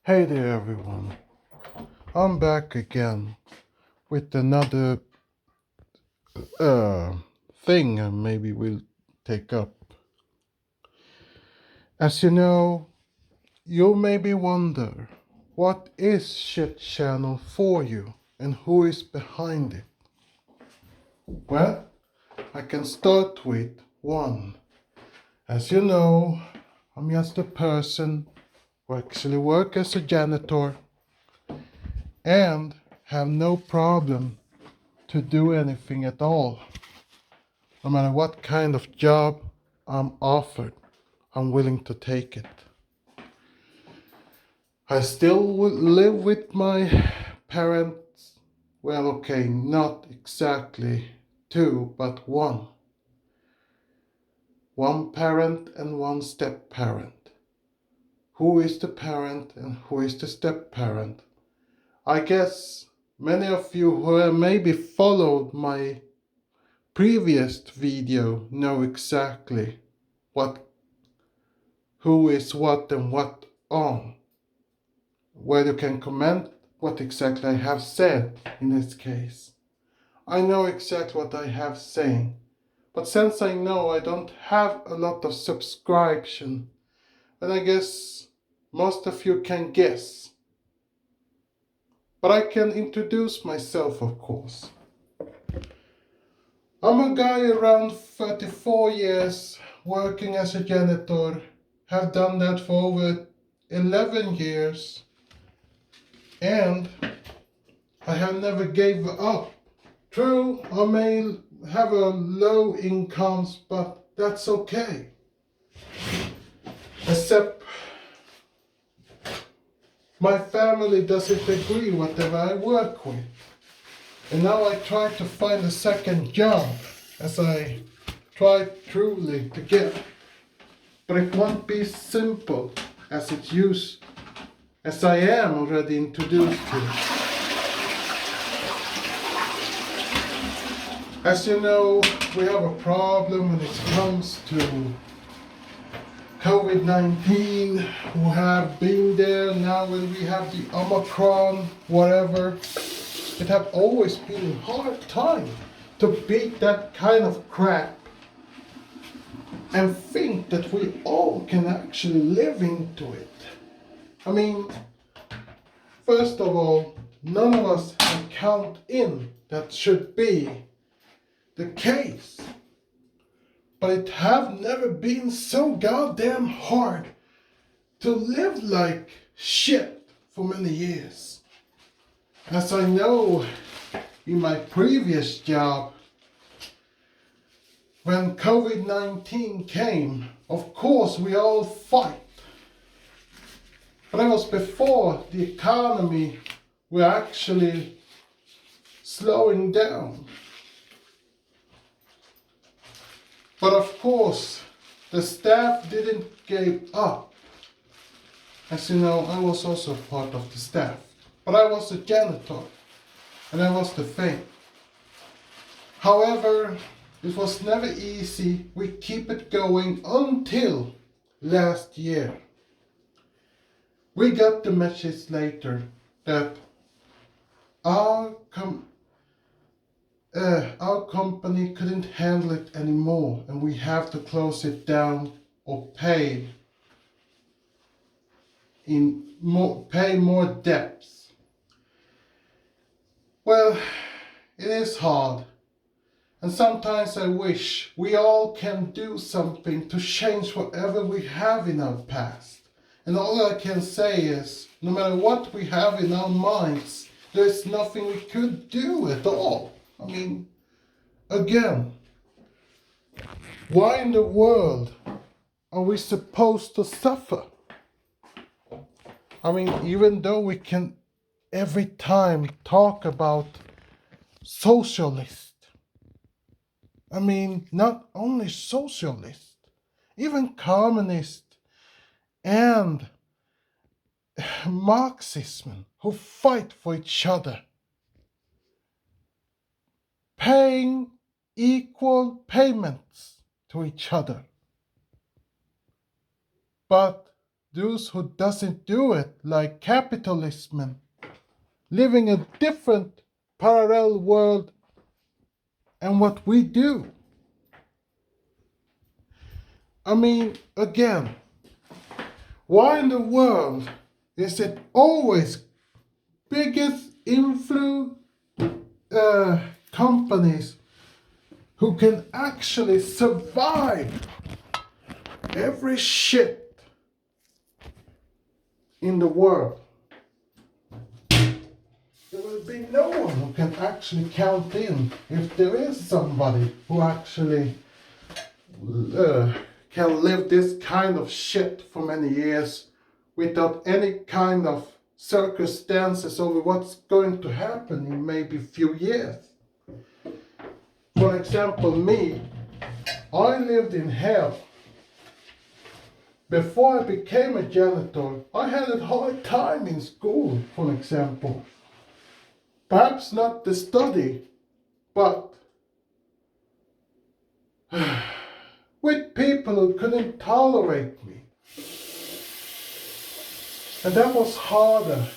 Hey there, everyone. I'm back again with another uh, thing, and maybe we'll take up. As you know, you maybe wonder what is Shit Channel for you and who is behind it. Well, I can start with one. As you know, I'm just a person who actually works as a janitor and have no problem to do anything at all. No matter what kind of job I'm offered, I'm willing to take it. I still live with my parents. Well, okay, not exactly two, but one. One parent and one step parent. Who is the parent and who is the step parent? I guess many of you who have maybe followed my previous video know exactly what who is what and what on, where you can comment what exactly I have said in this case. I know exactly what I have saying, but since I know I don't have a lot of subscription, then I guess most of you can guess. But I can introduce myself, of course. I'm a guy around 34 years, working as a janitor, have done that for over 11 years, and I have never gave up. True, I may have a low incomes, but that's okay. Except my family doesn't agree whatever I work with. And now I try to find a second job as I try truly to get. But it won't be simple as it used, as I am already introduced to. As you know, we have a problem when it comes to COVID-19, who have been there now when we have the Omicron, whatever. It have always been a hard time to beat that kind of crap and think that we all can actually live into it. I mean, first of all, none of us can count in that should be the case. But it have never been so goddamn hard to live like shit for many years. As I know in my previous job, when COVID-19 came, of course we all fight. But it was before the economy were actually slowing down. But of course, the staff didn't give up. As you know, I was also part of the staff. But I was a janitor, and that was the thing. However, it was never easy. We keep it going until last year. We got the message later that our company couldn't handle it anymore, and we have to close it down or pay more debts. Well, it is hard, and sometimes I wish we all can do something to change whatever we have in our past. And all I can say is, no matter what we have in our minds, there's nothing we could do at all. I mean, again, why in the world are we supposed to suffer? I mean, even though we can every time talk about socialist, I mean, not only socialist, even communist and Marxism who fight for each other, paying equal payments to each other. But those who doesn't do it, like capitalism, living a different parallel world and what we do. I mean, again, why in the world is it always biggest companies who can actually survive every shit in the world? There will be no one who can actually count in if there is somebody who actually can live this kind of shit for many years without any kind of circumstances over what's going to happen in maybe a few years. For example, me, I lived in hell. Before I became a janitor, I had a hard time in school, for example. Perhaps not the study, but with people who couldn't tolerate me. And that was harder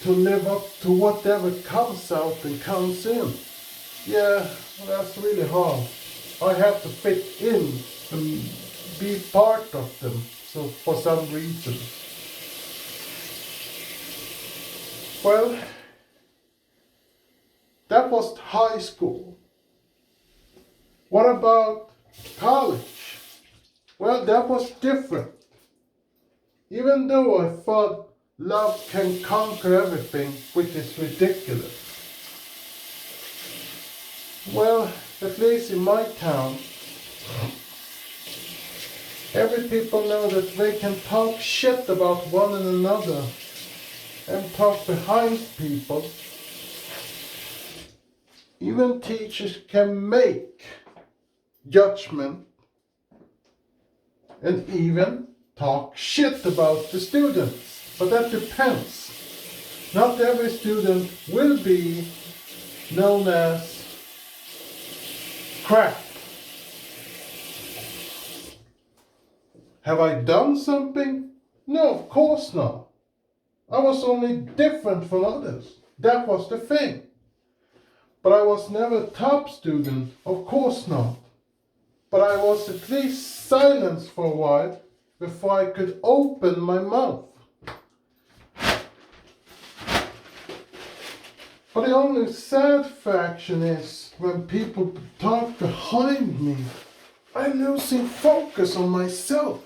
to live up to whatever comes out and comes in. Yeah, that's really hard. I have to fit in and be part of them, so for some reason. Well, that was high school. What about college? Well, that was different. Even though I thought love can conquer everything, which is ridiculous. Well, at least in my town, every people know that they can talk shit about one another and talk behind people. Even teachers can make judgment and even talk shit about the students. But that depends. Not every student will be known as crap. Have I done something? No, of course not. I was only different from others. That was the thing. But I was never a top student, of course not. But I was at least silenced for a while before I could open my mouth. But the only sad faction is when people talk behind me, I'm losing focus on myself.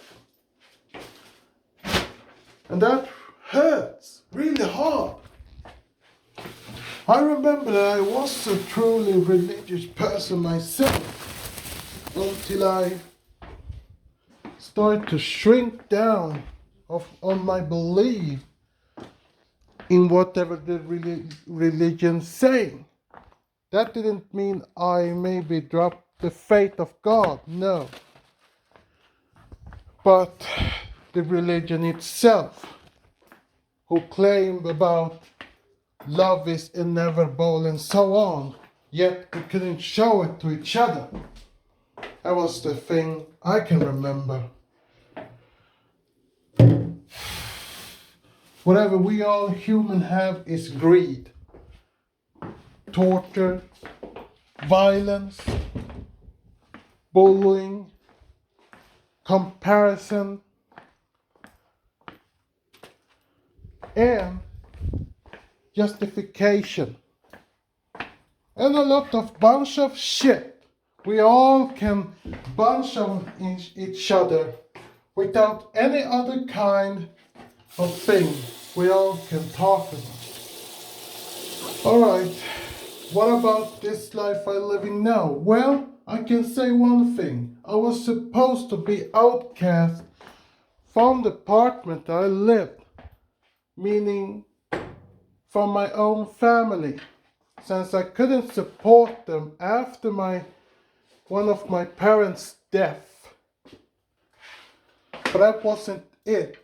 And that hurts really hard. I remember that I was a truly religious person myself until I started to shrink down on my belief in whatever the religion say. That didn't mean I maybe dropped the faith of God, no. But the religion itself, who claim about love is inevitable and so on, yet we couldn't show it to each other. That was the thing I can remember. Whatever we all human have is greed, torture, violence, bullying, comparison, and justification. And a lot of bunch of shit. We all can bunch of each other without any other kind of thing we all can talk about. Alright, what about this life I'm living now? Well, I can say one thing. I was supposed to be outcast from the apartment I lived, meaning from my own family, since I couldn't support them after one of my parents' death. But that wasn't it.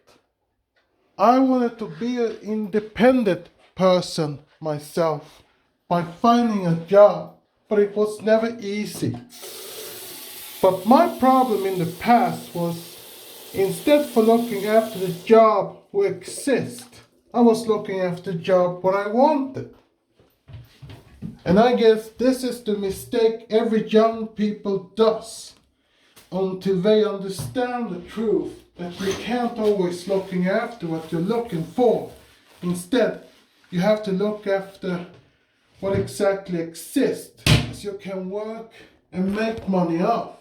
I wanted to be an independent person myself by finding a job, but it was never easy. But my problem in the past was Instead for looking after the job who exists, I was looking after the job what I wanted. And I guess this is the mistake every young people does, until they understand the truth that you can't always looking after what you're looking for. Instead, you have to look after what exactly exists, so you can work and make money off.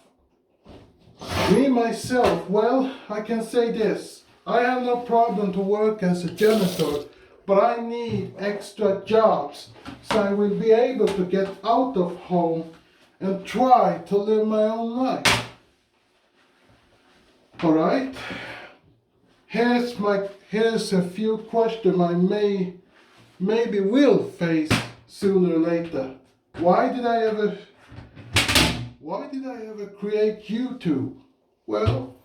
Me myself, well, I can say this. I have no problem to work as a janitor, but I need extra jobs so I will be able to get out of home and try to live my own life. Alright? Here's a few questions I maybe will face sooner or later. Why did I ever create YouTube? Well,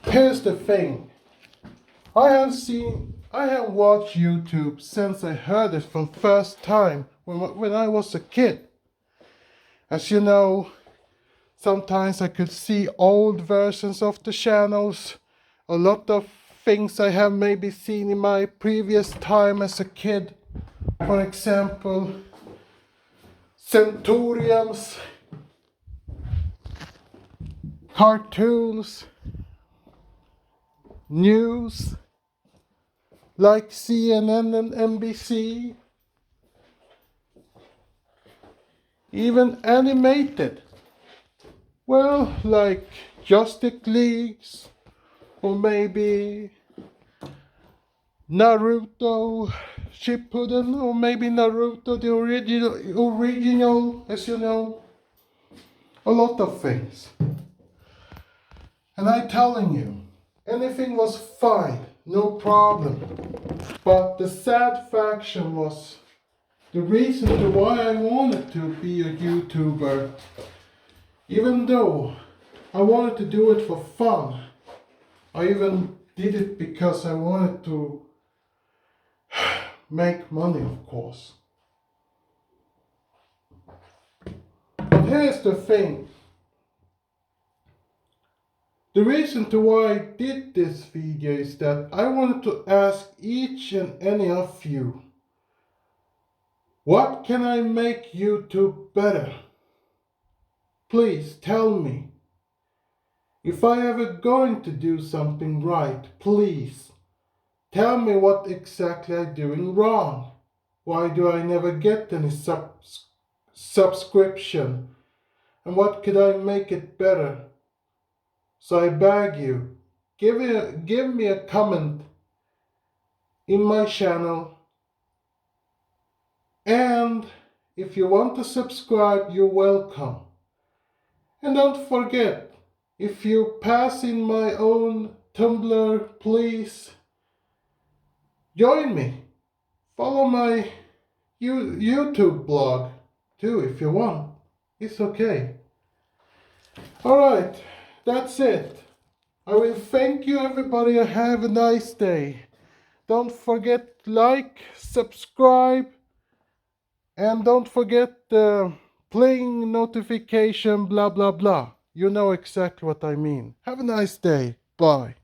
here's the thing. I have watched YouTube since I heard it from first time when I was a kid. As you know, sometimes I could see old versions of the channels, a lot of things I have maybe seen in my previous time as a kid. For example, centurions, cartoons, news, like CNN and NBC, even animated. Well, like Justice Leagues, or maybe Naruto Shippuden, or maybe Naruto the original, as you know, a lot of things. And I'm telling you, anything was fine, no problem. But the sad faction was the reason to why I wanted to be a YouTuber. Even though I wanted to do it for fun, I even did it because I wanted to make money, of course. But here's the thing. The reason to why I did this video is that I wanted to ask each and any of you, what can I make YouTube better? Please tell me. If I ever going to do something right, please tell me what exactly I'm doing wrong. Why do I never get any subscription? And what could I make it better? So I beg you, give me a comment in my channel. And if you want to subscribe, you're welcome. And don't forget, if you pass in my own Tumblr, please join me. Follow my YouTube blog too if you want. It's okay. Alright, that's it. I will thank you everybody. Have a nice day. Don't forget like, subscribe, and don't forget the playing notification blah blah blah. You know exactly what I mean. Have a nice day. Bye.